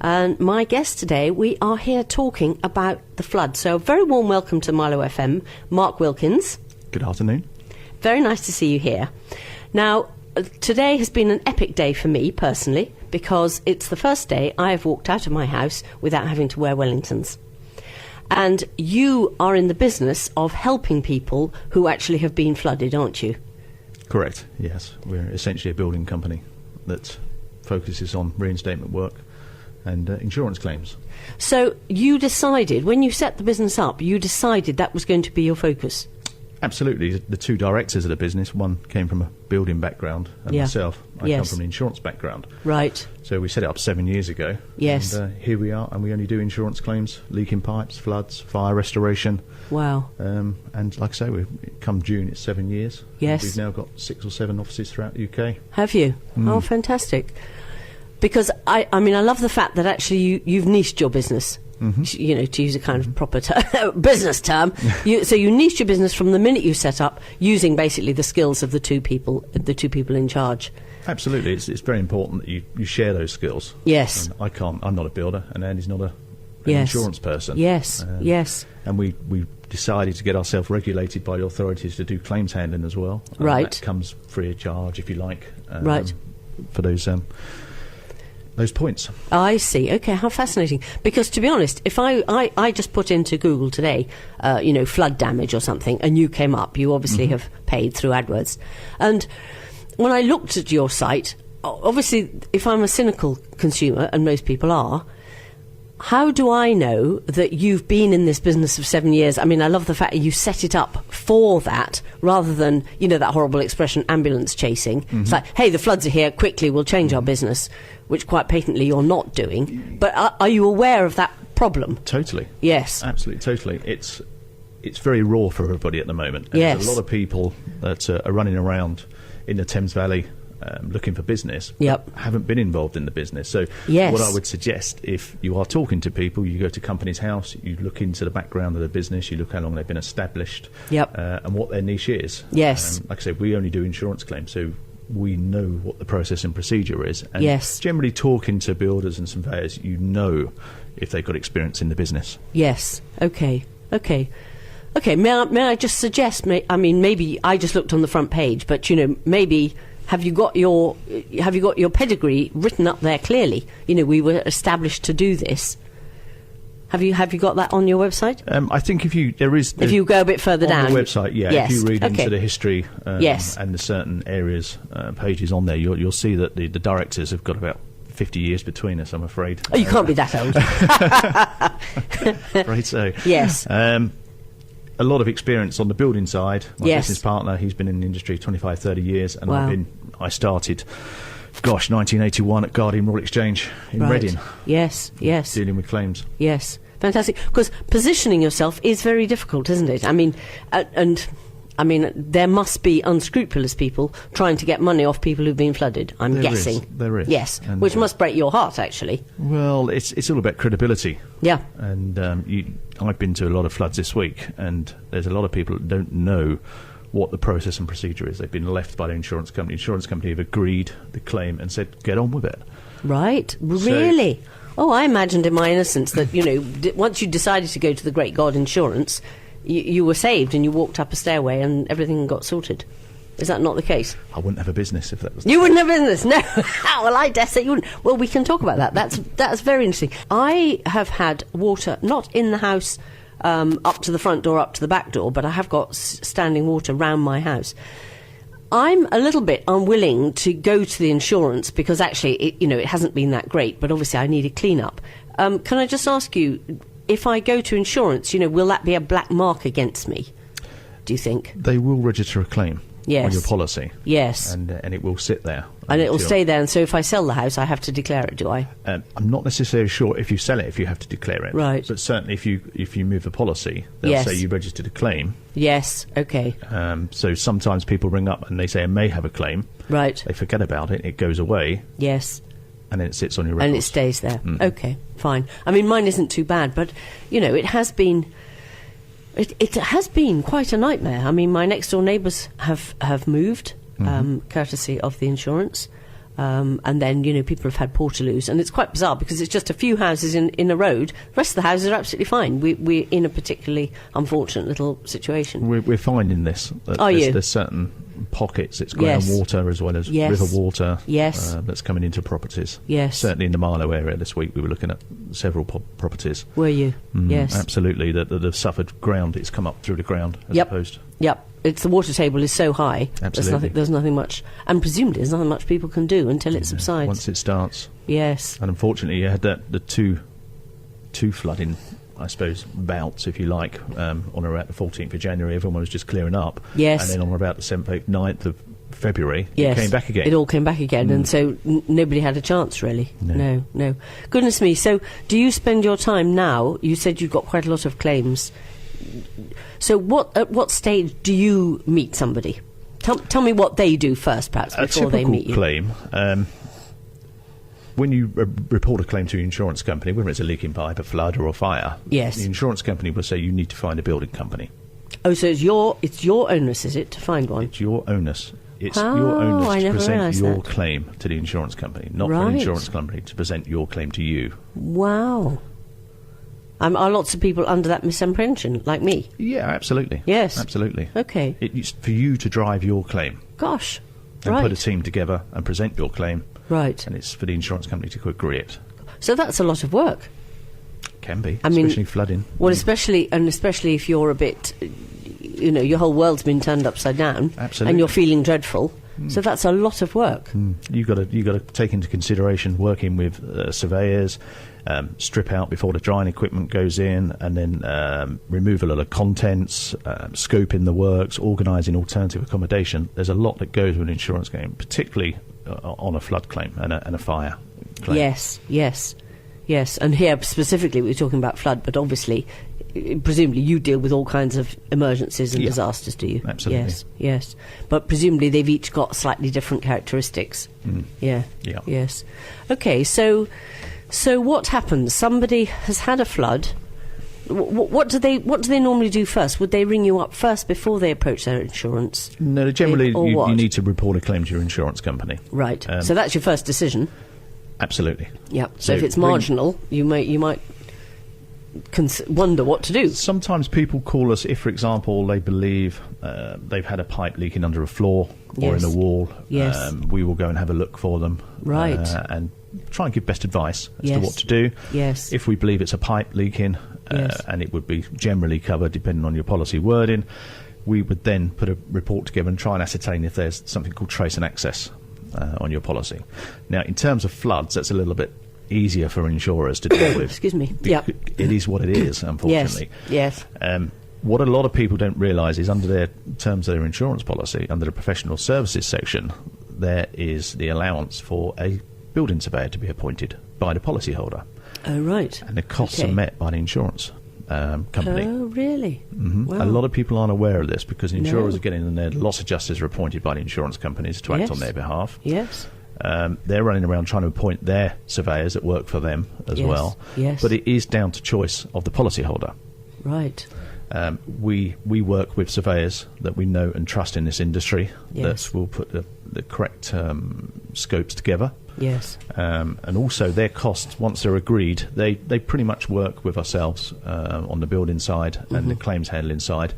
And my guest today, we are here talking about the flood. So a very warm welcome to Marlow FM, Mark Wilkins. Good afternoon. Very nice to see you here. Now, today has been an epic day for me personally, because it's the first day I have walked out of my house without having to wear Wellingtons. And you are in the business of helping people who actually have been flooded, aren't you? Correct, yes. We're essentially a building company that focuses on reinstatement work and insurance claims. So you decided, when you set the business up, you decided that was going to be your focus? Absolutely. The two directors of the business, one came from a building background, and myself, I come from an insurance background. Right. So we set it up 7 years ago. Yes. And here we are, and we only do insurance claims, leaking pipes, floods, fire restoration. Wow. And like I say, come June, it's 7 years. Yes. We've now got 6 or 7 offices throughout the UK. Have you? Oh, fantastic. Because, I mean, I love the fact that actually you've niched your business. Mm-hmm. You know, to use a kind of proper business term. So you niched your business from the minute you set up, using basically the skills of the two people in charge. Absolutely. It's very important that you share those skills. Yes. And I'm not a builder, and Andy's not an insurance person. Yes, yes. And we decided to get ourselves regulated by the authorities to do claims handling as well. Right. That comes free of charge, if you like. Right. For those points. I see. Okay, how fascinating. Because to be honest, if I just put into Google today, flood damage or something, and you came up, you obviously have paid through AdWords. And when I looked at your site, obviously, if I'm a cynical consumer, and most people are, how do I know that you've been in this business of 7 years? I mean, I love the fact that you set it up for that, rather than, that horrible expression, ambulance chasing. Mm-hmm. It's like, hey, the floods are here, quickly, we'll change our business, which quite patently you're not doing. But are you aware of that problem? Totally. Yes. Absolutely, totally. It's very raw for everybody at the moment. And yes. There's a lot of people that are running around in the Thames Valley looking for business, haven't been involved in the business. So what I would suggest, if you are talking to people, you go to company's house, you look into the background of the business, you look how long they've been established, and what their niche is. Yes. Like I said, we only do insurance claims, so we know what the process and procedure is. And generally talking to builders and surveyors, if they've got experience in the business. Yes. Okay. May I just suggest, maybe I just looked on the front page, but maybe have you got your pedigree written up there clearly? We were established to do this. Have you got that on your website? I think if you go a bit further down on the website, yes. If you read into the history and the certain areas pages on there, you'll see that the directors have got about 50 years between us, I'm afraid. Oh, you can't be that old. Afraid so. Yes. A lot of experience on the building side. My business partner, he's been in the industry 25, 30 years, and I started, 1981 at Guardian Royal Exchange in Reading. Yes. Dealing with claims. Yes, fantastic. Because positioning yourself is very difficult, isn't it? There must be unscrupulous people trying to get money off people who've been flooded, I'm guessing. There is. Yes, and which must break your heart, actually. Well, it's all about credibility. Yeah. And I've been to a lot of floods this week, and there's a lot of people that don't know what the process and procedure is. They've been left by the insurance company. The insurance company have agreed the claim and said, get on with it. Right. Really? So, I imagined in my innocence that, once you decided to go to the Great God Insurance, you were saved and you walked up a stairway and everything got sorted. Is that not the case? I wouldn't have a business if that was the case. You wouldn't have a business? No. Well, I dare say you wouldn't. Well, we can talk about that. That's very interesting. I have had water, not in the house up to the front door, up to the back door, but I have got standing water round my house. I'm a little bit unwilling to go to the insurance because actually, it hasn't been that great, but obviously I need a clean-up. Can I just ask you, if I go to insurance, will that be a black mark against me, do you think? They will register a claim on your policy. Yes. And it will sit there. And it will stay there, and so if I sell the house, I have to declare it, do I? I'm not necessarily sure if you sell it, if you have to declare it. Right. But certainly if you move the policy, they'll say you registered a claim. Yes, okay. So sometimes people ring up and they say, I may have a claim. Right. They forget about it, it goes away. Yes. And then it sits on your records. And it stays there. Okay, fine. Mine isn't too bad, but, it has been... It has been quite a nightmare. My next-door neighbours have moved, courtesy of the insurance. And then, people have had Portaloos. And it's quite bizarre because it's just a few houses in a road. The rest of the houses are absolutely fine. We're in a particularly unfortunate little situation. We're finding this. There's certain pockets. It's groundwater as well as river water that's coming into properties. Yes. Certainly in the Marlow area this week we were looking at several properties. Were you? Yes. Absolutely. That have suffered ground. It's come up through the ground as opposed. Yep. It's the water table is so high. Absolutely. There's nothing much, and presumably there's nothing much people can do until it subsides. Once it starts. Yes. And unfortunately, you had the two flooding, I suppose, bouts, if you like, on around the 14th of January. Everyone was just clearing up. Yes. And then on about the 7th, 8th, 9th of February, it came back again. It all came back again, and so nobody had a chance, really. No. Goodness me. So do you spend your time now? You said you've got quite a lot of claims. So at what stage do you meet somebody? Tell me what they do first, perhaps, before they meet you. A typical claim, when you report a claim to your insurance company, whether it's a leaking pipe, a flood or a fire, the insurance company will say you need to find a building company. Oh, so it's your onus, is it, to find one? It's your onus. It's your onus to present your claim to the insurance company, not for the insurance company to present your claim to you. Wow. Are lots of people under that misapprehension, like me? Yeah, absolutely. Yes. Absolutely. Okay. It's for you to drive your claim. Gosh. And put a team together and present your claim. Right. And it's for the insurance company to agree it. So that's a lot of work. Can be, especially flooding. Well, especially if you're a bit, your whole world's been turned upside down. Absolutely. And you're feeling dreadful. So that's a lot of work. You've got to take into consideration working with surveyors, strip out before the drying equipment goes in, and then removal of the contents, scoping the works, organising alternative accommodation. There's a lot that goes with an insurance claim, particularly on a flood claim and a fire claim. Yes. And here specifically we're talking about flood, but obviously, presumably you deal with all kinds of emergencies and disasters, do you? Absolutely. Yes. But presumably they've each got slightly different characteristics. Yeah. Yes. Okay, so what happens? Somebody has had a flood. What do they normally do first? Would they ring you up first before they approach their insurance? No, generally you need to report a claim to your insurance company. Right. So that's your first decision. Absolutely. Yeah. So if it's marginal, you might wonder what to do. Sometimes people call us if, for example, they believe they've had a pipe leaking under a floor or in a wall. Yes. We will go and have a look for them. Right. And try and give best advice as to what to do. Yes. If we believe it's a pipe leaking, and it would be generally covered depending on your policy wording, we would then put a report together and try and ascertain if there's something called trace and access on your policy. Now, in terms of floods, that's a little bit easier for insurers to deal with. Excuse me. Yeah. It is what it is, unfortunately. Yes. What a lot of people don't realise is under their terms of their insurance policy, under the professional services section, there is the allowance for a building surveyor to be appointed by the policyholder. Oh, right. And the costs are met by the insurance company. Oh, really? Mm-hmm. Wow. A lot of people aren't aware of this because insurers are getting in there. Loss adjusters are appointed by the insurance companies to act on their behalf. Yes. They're running around trying to appoint their surveyors that work for them as well. Yes. But it is down to choice of the policyholder. Right. We work with surveyors that we know and trust in this industry that will put the correct scopes together. Yes. And also their costs, once they're agreed, they pretty much work with ourselves on the building side and the claims handling side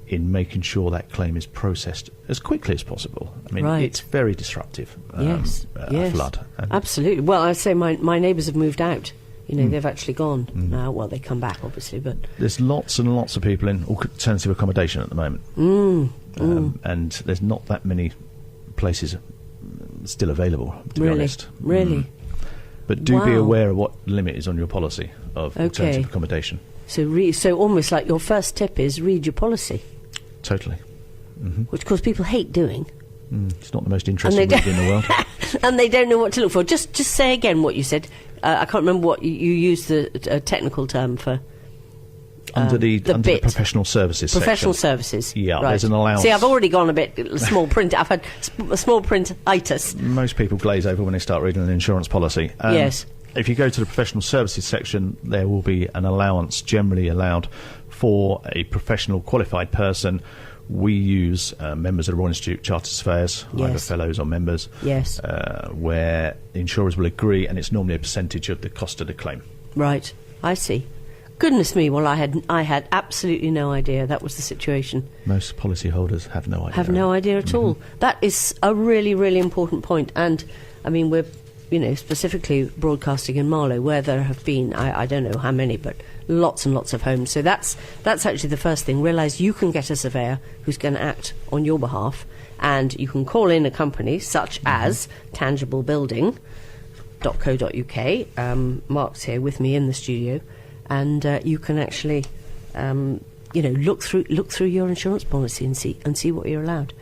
in making sure that claim is processed as quickly as possible. I mean, it's very disruptive, a flood. Absolutely. Well, I say my neighbours have moved out. They've actually gone now. Well, they come back, obviously, but... There's lots and lots of people in alternative accommodation at the moment. And there's not that many places still available, to be honest. Really? But do be aware of what limit is on your policy of alternative accommodation. So almost like your first tip is read your policy. Totally. Which, of course, people hate doing. It's not the most interesting read in the world. And they don't know what to look for. Just say again what you said. I can't remember what you used the technical term for. Under the professional services section. Professional services. Yeah, right. There's an allowance. See, I've already gone a bit small print. I've had a small print-itis. Most people glaze over when they start reading an insurance policy. Yes. If you go to the professional services section, there will be an allowance generally allowed for a professional qualified person we use members of the Royal Institute Chartered Surveyors, either fellows or members, where insurers will agree, and it's normally a percentage of the cost of the claim. Right, I see. Goodness me, well, I had absolutely no idea that was the situation. Most policyholders have no idea. Have no idea at all. That is a really, really important point. And, I mean, we're, specifically broadcasting in Marlow, where there have been, I don't know how many, but lots and lots of homes. So that's actually the first thing. Realise you can get a surveyor who's going to act on your behalf, and you can call in a company such as tangiblebuilding.co.uk, Mark's here with me in the studio, and you can actually, look through your insurance policy and see what you're allowed.